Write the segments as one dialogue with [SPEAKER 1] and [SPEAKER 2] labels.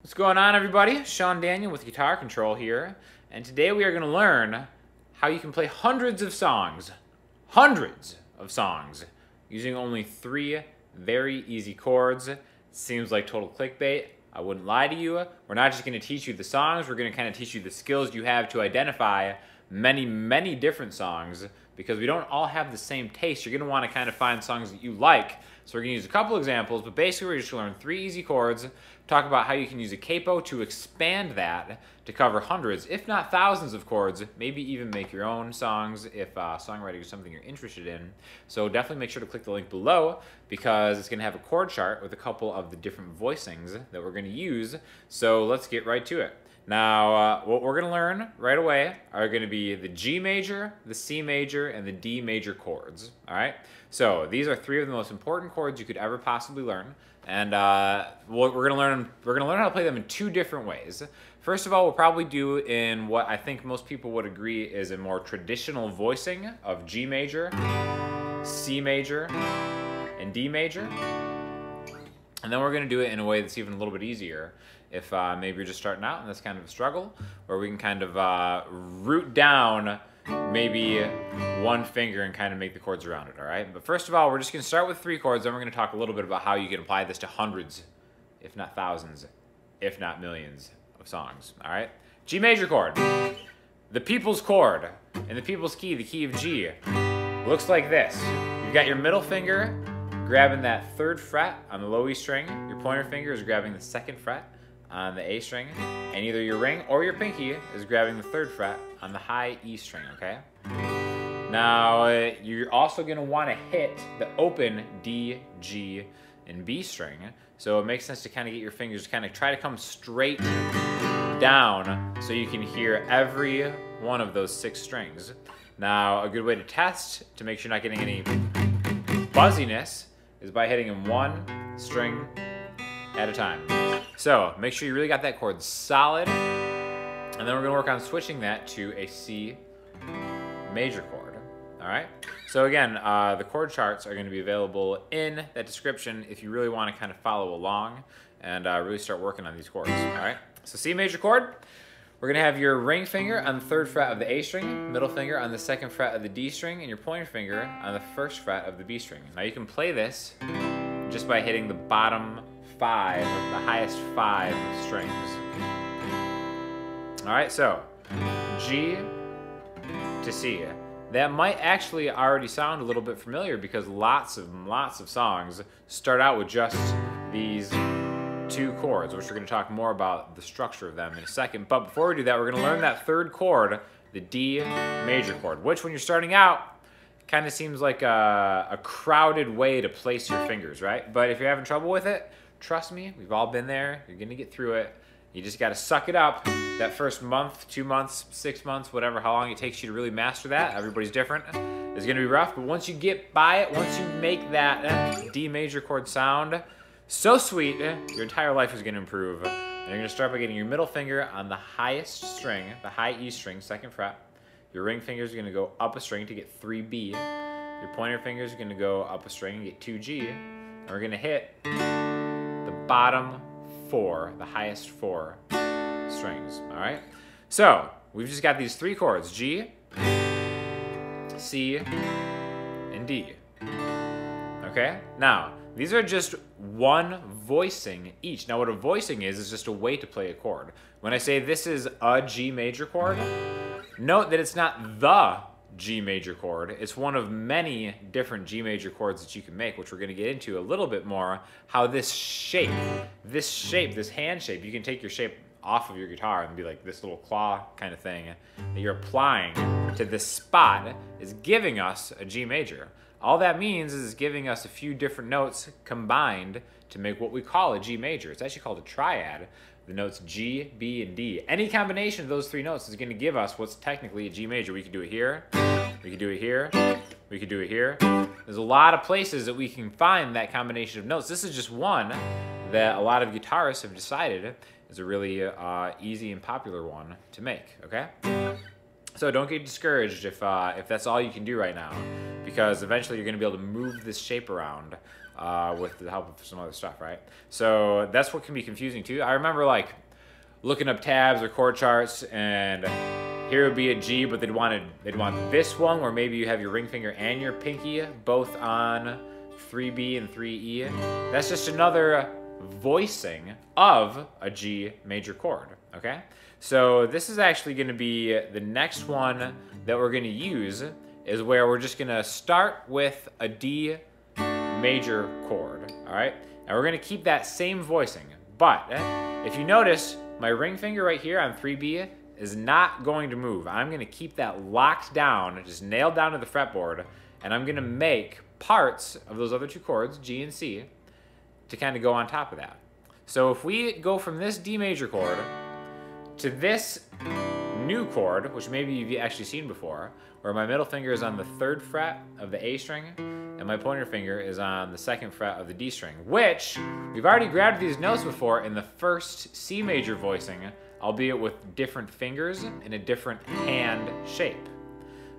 [SPEAKER 1] What's going on, everybody? Sean Daniel with Guitar Control here, and today we are going to learn how you can play hundreds of songs, using only 3 very easy chords. Seems like total clickbait. I wouldn't lie to you. We're not just going to teach you the songs, we're going to kind of teach you the skills you have to identify many different songs, because we don't all have the same taste. You're going to want to kind of find songs that you like. So we're going to use a couple examples, but basically we're just going to learn 3 easy chords, talk about how you can use a capo to expand that to cover hundreds, if not thousands of chords, maybe even make your own songs if songwriting is something you're interested in. So definitely make sure to click the link below, because it's going to have a chord chart with a couple of the different voicings that we're going to use. So let's get right to it. Now, what we're going to learn right away are going to be the G major, the C major, and the D major chords. All right? So these are 3 of the most important chords you could ever possibly learn, and we're going to learn how to play them in 2 different ways. First of all, we'll probably do in what I think most people would agree is a more traditional voicing of G major, C major, and D major. And then we're going to do it in a way that's even a little bit easier if maybe you're just starting out and that's kind of a struggle, or we can kind of root down maybe one finger and kind of make the chords around it, all right? But first of all, we're just going to start with 3 chords, then we're going to talk a little bit about how you can apply this to hundreds, if not thousands, if not millions of songs, all right? G major chord, the people's chord, in the people's key, the key of G, looks like this. You've got your middle finger grabbing that 3rd fret on the low E string, your pointer finger is grabbing the 2nd fret on the A string, and either your ring or your pinky is grabbing the 3rd fret on the high E string, okay? Now, you're also going to want to hit the open D, G, and B string, so it makes sense to kind of get your fingers kind of try to come straight down so you can hear every one of those 6 strings. Now, a good way to test to make sure you're not getting any buzziness is by hitting them 1 string at a time. So make sure you really got that chord solid, and then we're going to work on switching that to a C major chord. All right? So again, the chord charts are going to be available in that description if you really want to kind of follow along and really start working on these chords. All right? So C major chord, we're going to have your ring finger on the 3rd fret of the A string, middle finger on the 2nd fret of the D string, and your pointer finger on the 1st fret of the B string. Now you can play this just by hitting the bottom 5, the highest 5 strings. All right, so G to C. That might actually already sound a little bit familiar, because lots of songs start out with just these 2 chords, which we're going to talk more about the structure of them in a second. But before we do that, we're going to learn that 3rd chord, the D major chord, which when you're starting out kind of seems like a crowded way to place your fingers, right? But if you're having trouble with it, trust me, we've all been there. You're going to get through it. You just got to suck it up that first month, 2 months, 6 months, whatever, how long it takes you to really master that. Everybody's different. It's going to be rough, but once you get by it, once you make that D major chord sound so sweet, your entire life is going to improve. And you're going to start by getting your middle finger on the highest string, the high E string, 2nd fret. Your ring finger is going to go up a string to get 3B. Your pointer finger is going to go up a string and get 2G. And we're going to hit the bottom 4, the highest 4 strings, all right? So we've just got these 3 chords, G, C, and D, okay? Now, these are just 1 voicing each. Now what a voicing is just a way to play a chord. When I say this is a G major chord, note that it's not the G major chord. It's one of many different G major chords that you can make, which we're going to get into a little bit more, how this hand shape, you can take your shape off of your guitar and be like this little claw kind of thing that you're applying to this spot is giving us a G major. All that means is it's giving us a few different notes combined to make what we call a G major. It's actually called a triad. The notes G, B, and D. Any combination of those 3 notes is going to give us what's technically a G major. We could do it here, we could do it here, we could do it here. There's a lot of places that we can find that combination of notes. This is just one that a lot of guitarists have decided is a really easy and popular one to make, okay? So don't get discouraged if that's all you can do right now, because eventually you're going to be able to move this shape around with the help of some other stuff, right? So that's what can be confusing too. I remember like looking up tabs or chord charts, and here would be a G, but they'd want this one where maybe you have your ring finger and your pinky both on 3B and 3E. That's just another voicing of a G major chord, okay? So this is actually gonna be the next one that we're gonna use, is where we're just gonna start with a D major chord, all right? And we're gonna keep that same voicing, but if you notice, my ring finger right here on 3B is not going to move. I'm gonna keep that locked down, just nailed down to the fretboard, and I'm gonna make parts of those other two chords, G and C, to kind of go on top of that. So if we go from this D major chord to this new chord, which maybe you've actually seen before, where my middle finger is on the 3rd fret of the A string, and my pointer finger is on the 2nd fret of the D string, which we've already grabbed these notes before in the first C major voicing, albeit with different fingers in a different hand shape.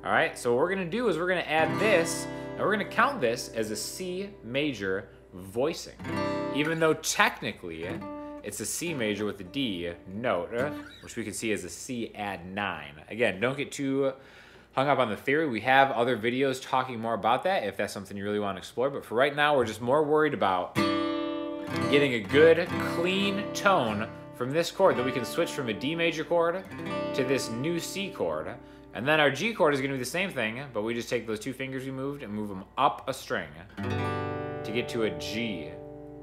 [SPEAKER 1] All right, so what we're gonna do is we're gonna add this, and we're gonna count this as a C major voicing, even though technically it's a C major with a D note, which we can see as a C add 9. Again, don't get too hung up on the theory. We have other videos talking more about that if that's something you really want to explore, but for right now, we're just more worried about getting a good, clean tone from this chord that we can switch from a D major chord to this new C chord. And then our G chord is going to be the same thing, but we just take those two fingers we moved and move them up a string to get to a G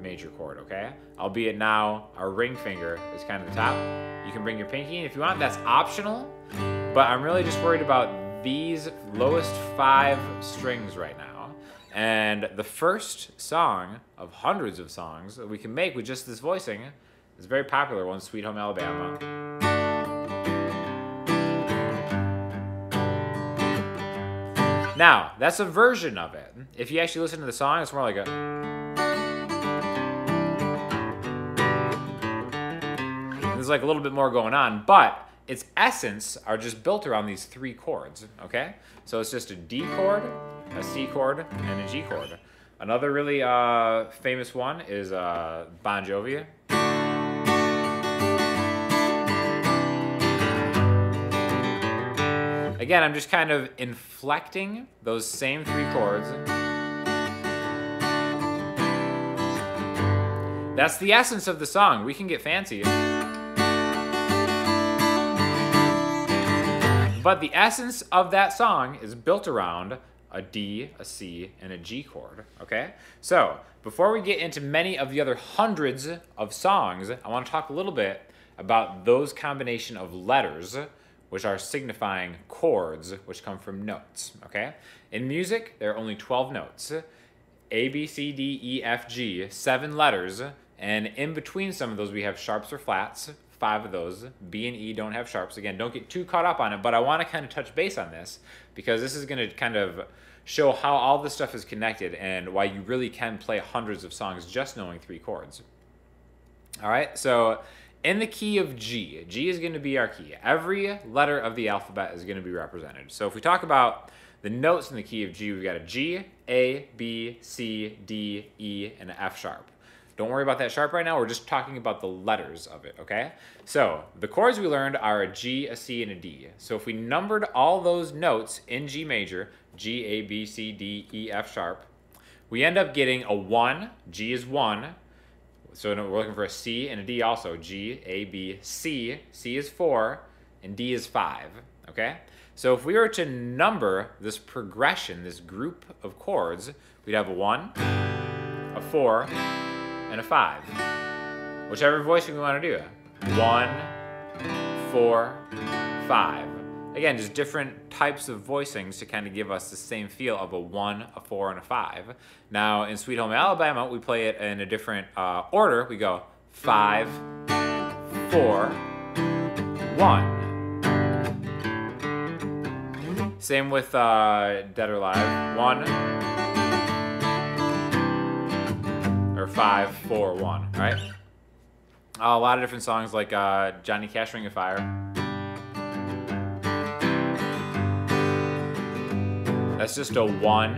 [SPEAKER 1] major chord, okay? Albeit now our ring finger is kind of the top. You can bring your pinky in if you want, that's optional, but I'm really just worried about these lowest 5 strings right now. And the first song of hundreds of songs that we can make with just this voicing is a very popular one, Sweet Home Alabama. Now, that's a version of it. If you actually listen to the song, it's more like a... There's like a little bit more going on, but its essence are just built around these 3 chords, okay? So it's just a D chord, a C chord, and a G chord. Another really famous one is Bon Jovi. Again, I'm just kind of inflecting those same 3 chords. That's the essence of the song. We can get fancy. But the essence of that song is built around a D, a C, and a G chord, okay? So, before we get into many of the other hundreds of songs, I want to talk a little bit about those combination of letters which are signifying chords, which come from notes, okay? In music, there are only 12 notes. A, B, C, D, E, F, G, 7 letters, and in between some of those we have sharps or flats, 5 of those. B and E don't have sharps. Again, don't get too caught up on it, but I want to kind of touch base on this because this is going to kind of show how all this stuff is connected and why you really can play hundreds of songs just knowing 3 chords. All right, so in the key of G, G is going to be our key. Every letter of the alphabet is going to be represented. So if we talk about the notes in the key of G, we've got a G, A, B, C, D, E, and an F sharp. Don't worry about that sharp right now. We're just talking about the letters of it, okay? So the chords we learned are a G, a C, and a D. So if we numbered all those notes in G major, G, A, B, C, D, E, F sharp, we end up getting a 1. G is 1. So we're looking for a C and a D also. G, A, B, C. C is 4, and D is 5, okay? So if we were to number this progression, this group of chords, we'd have a 1, a 4, and a 5. Whichever voicing we want to do. 1, 4, 5. Again, just different types of voicings to kind of give us the same feel of a 1, a 4, and a 5. Now, in Sweet Home Alabama, we play it in a different order. We go 5, 4, 1. Same with Dead or Alive. 1, or 5, 4, 1, right? A lot of different songs like Johnny Cash, Ring of Fire. That's just a 1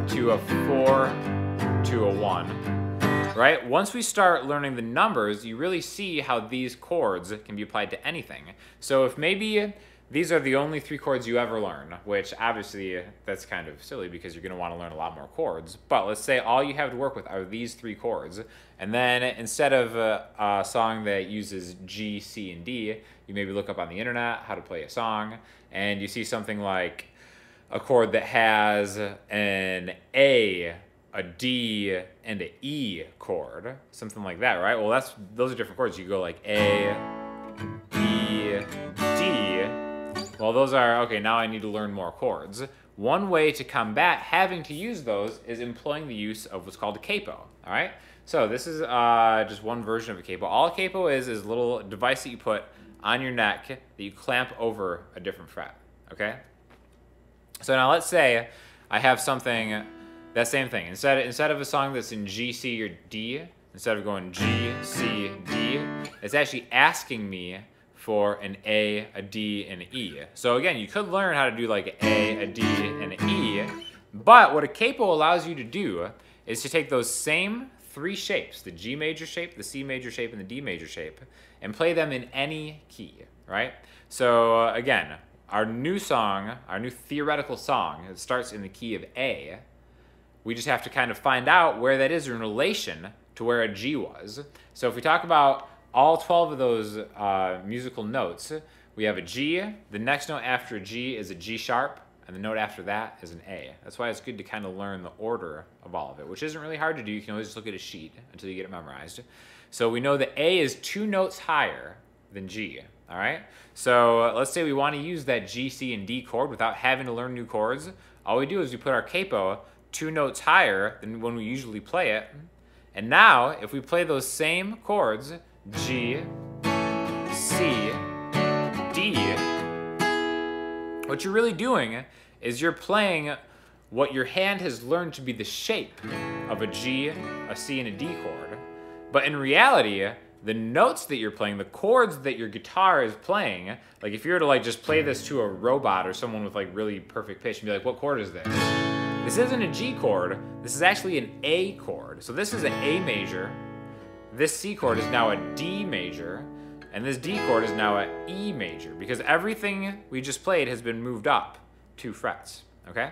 [SPEAKER 1] to a 4 to a 1, right? Once we start learning the numbers, you really see how these chords can be applied to anything. So if maybe these are the only 3 chords you ever learn, which obviously that's kind of silly because you're going to want to learn a lot more chords. But let's say all you have to work with are these 3 chords. And then instead of a song that uses G, C, and D, you maybe look up on the internet how to play a song, and you see something like a chord that has an A, a D, and an E chord, something like that, right? Well, those are different chords. You go like A, E, D. Well, those are, okay, now I need to learn more chords. One way to combat having to use those is employing the use of what's called a capo, all right? So this is just one version of a capo. All a capo is a little device that you put on your neck that you clamp over a different fret, okay? So now let's say I have something, that same thing. Instead of a song that's in G, C, or D, instead of going G, C, D, it's actually asking me for an A, a D, and an E. So again, you could learn how to do like A, a D, and an E, but what a capo allows you to do is to take those same 3 shapes, the G major shape, the C major shape, and the D major shape, and play them in any key, right? So again, our new song, our new theoretical song, it starts in the key of A. We just have to kind of find out where that is in relation to where a G was. So if we talk about all 12 of those musical notes, we have a G, the next note after a G is a G sharp, and the note after that is an A. That's why it's good to kind of learn the order of all of it, which isn't really hard to do. You can always just look at a sheet until you get it memorized. So we know that A is 2 notes higher than G, all right? So let's say we want to use that G, C, and D chord without having to learn new chords. All we do is we put our capo 2 notes higher than when we usually play it. And now, if we play those same chords, G, C, D, what you're really doing is you're playing what your hand has learned to be the shape of a G, a C, and a D chord. But in reality, the notes that you're playing, the chords that your guitar is playing, like if you were to like just play this to a robot or someone with like really perfect pitch and be like, what chord is this? This isn't a G chord, this is actually an A chord. So this is an A major, this C chord is now a D major, and this D chord is now an E major, because everything we just played has been moved up 2 frets, okay?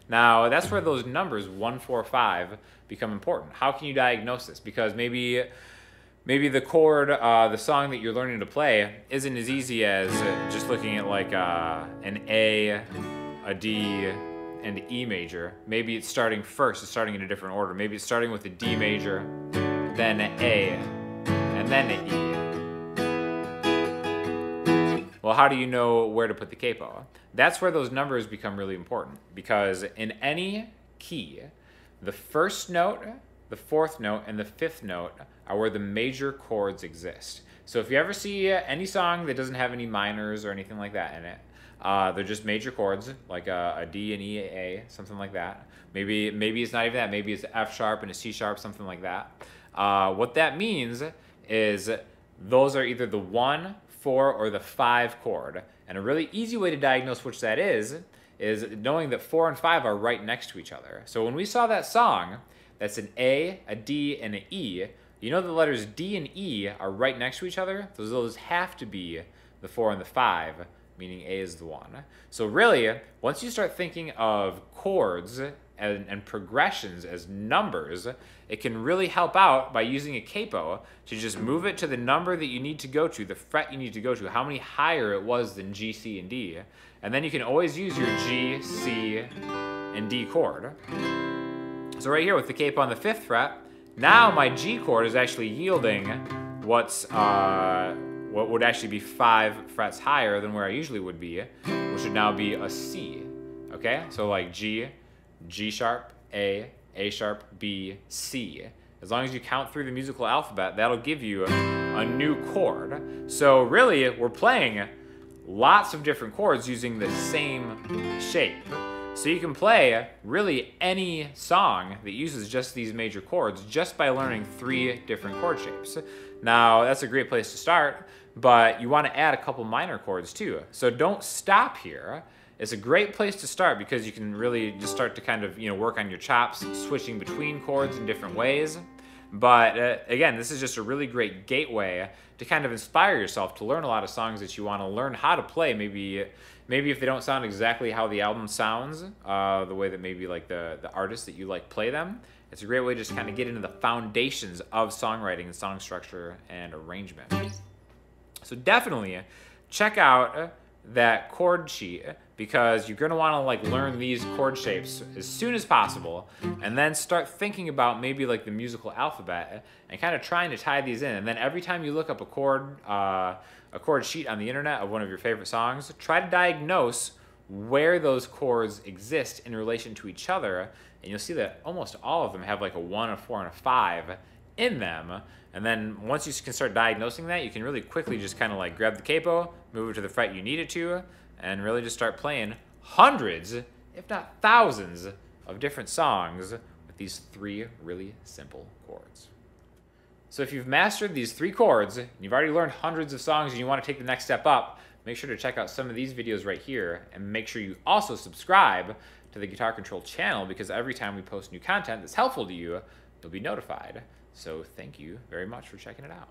[SPEAKER 1] Now, that's where those numbers 1, 4, 5 become important. How can you diagnose this? Because maybe the chord, the song that you're learning to play isn't as easy as just looking at like an A, a D, and E major. Maybe it's starting first, it's starting in a different order. Maybe it's starting with a D major, then an A, and then an E. Well, how do you know where to put the capo? That's where those numbers become really important, because in any key, the first note, the 4th note, and the 5th note are where the major chords exist. So if you ever see any song that doesn't have any minors or anything like that in it, they're just major chords, like a D, an E, A, something like that. Maybe it's not even that. Maybe it's F sharp and a C sharp, something like that. What that means is those are either the 1, 4, or the 5 chord. And a really easy way to diagnose which that is knowing that 4 and 5 are right next to each other. So when we saw that song, that's an A, a D, and an E, you know the letters D and E are right next to each other? Those have to be the 4 and the 5, meaning A is the 1. So really, once you start thinking of chords and progressions as numbers, it can really help out by using a capo to just move it to the number that you need to go to, the fret you need to go to, how many higher it was than G, C, and D. And then you can always use your G, C, and D chord. So right here with the capo on the 5th fret, now my G chord is actually yielding what would actually be 5 frets higher than where I usually would be, which would now be a C. Okay, so like G, G sharp, A sharp, B, C. As long as you count through the musical alphabet, that'll give you a new chord. So really, we're playing lots of different chords using the same shape. So you can play really any song that uses just these major chords just by learning 3 different chord shapes. Now, that's a great place to start, but you want to add a couple minor chords too. So don't stop here. it's a great place to start because you can really just start to kind of, work on your chops, switching between chords in different ways. But again, this is just a really great gateway to kind of inspire yourself to learn a lot of songs that you want to learn how to play. Maybe if they don't sound exactly how the album sounds, the way that maybe like the artists that you like play them, it's a great way to just kind of get into the foundations of songwriting and song structure and arrangement. So definitely check out that chord sheet because you're going to want to like learn these chord shapes as soon as possible and then start thinking about maybe like the musical alphabet and kind of trying to tie these in. And then every time you look up a chord sheet on the internet of one of your favorite songs, try to diagnose where those chords exist in relation to each other, and you'll see that almost all of them have like a 1, a 4, and a 5 in them. And then once you can start diagnosing that, you can really quickly just kind of like grab the capo, move it to the fret you need it to, and really just start playing hundreds, if not thousands, of different songs with these 3 really simple chords. So if you've mastered these 3 chords, and you've already learned hundreds of songs and you want to take the next step up, make sure to check out some of these videos right here, and make sure you also subscribe to the Guitar Control channel because every time we post new content that's helpful to you, you'll be notified. So thank you very much for checking it out.